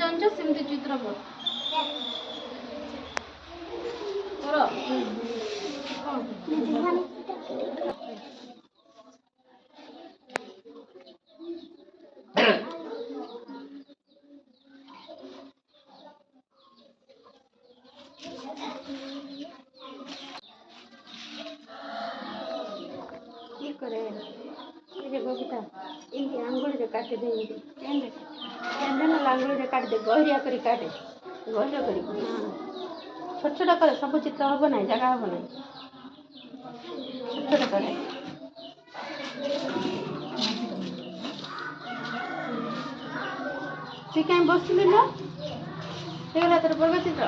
ଜାଣିଛ ସେମିତି ଚିତ୍ର କର। करे ये बबीता इनकी आंगुल रे काट दे इनकी केंदे केंदे ना आंगुल रे काट दे गहरिया करी काटे गहरिया करी हां छोट छोट करे सब चित्र हो नहीं जगह हो नहीं छोट छोट करे तू कहीं बसली ना हेगला तोर बर्ग चित्र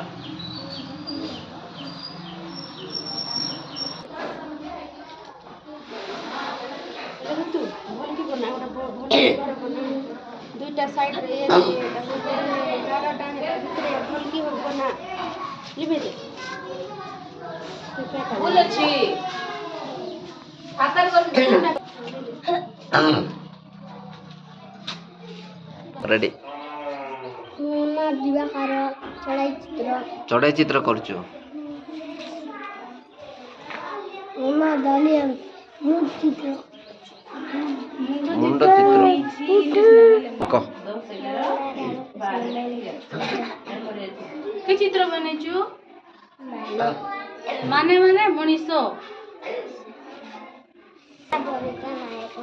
दुईटा साइड रे गारा डाने भितर ढलकी हो बना लिबे दे बोल छी हातर कर रेडी मोना दिवाकर चढ़ाई चित्र करछु मोना दालिया मुंड चित्र मुंड चित्र क के चित्र बनेछु माने माने मनीषो बबिता नायक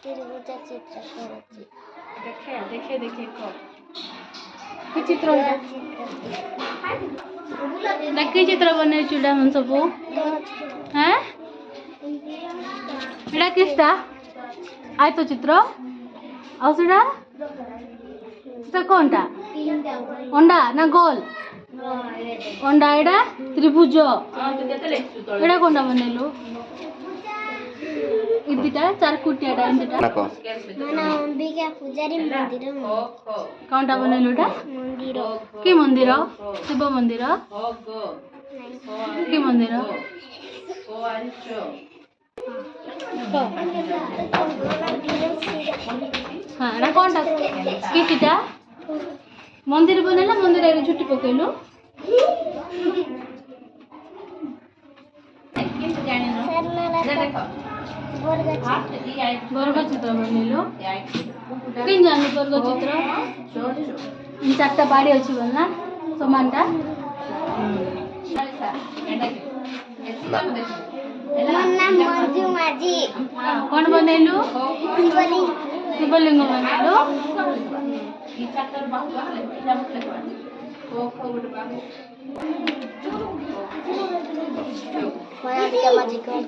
त्रिभुज चित्र करछि देखे देखे को के चित्र ना के चित्र बनेछु डामन सब हैं एडा किस्ता आय तो चित्र ଆଉ ସେଟା ସେଟା कोनटा अंडा ना गोल अंडा एडा त्रिभुज एडा कोनटा बनेलु इदिटा चारकुटियाटा इंदिटा नको माना अंबिका पूजारी मंदिर कोनटा बनेलुटा मंदिर की मंदिर शिव मंदिर की मंदिर हाँ ना कोनटा किटा मंदिर बनेला मंदिर रे छुट्टी पकेलु वर्ग चित्र बनेलु किन जानु वर्ग चित्र चारटा बाड़ी अछि बोलना समानटा नाम मंजू माझी कौन बनेलु शिवलिंग शिवलिंग बनेलु मायाविका माझी कर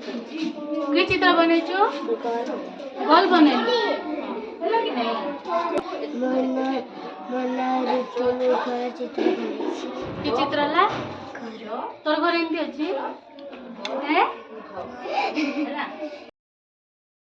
के चित्र बनेछु गोल बनेलु मना ऋतु घर चित्र बनेछि के चित्र ला तोर घर एंती अछि हैं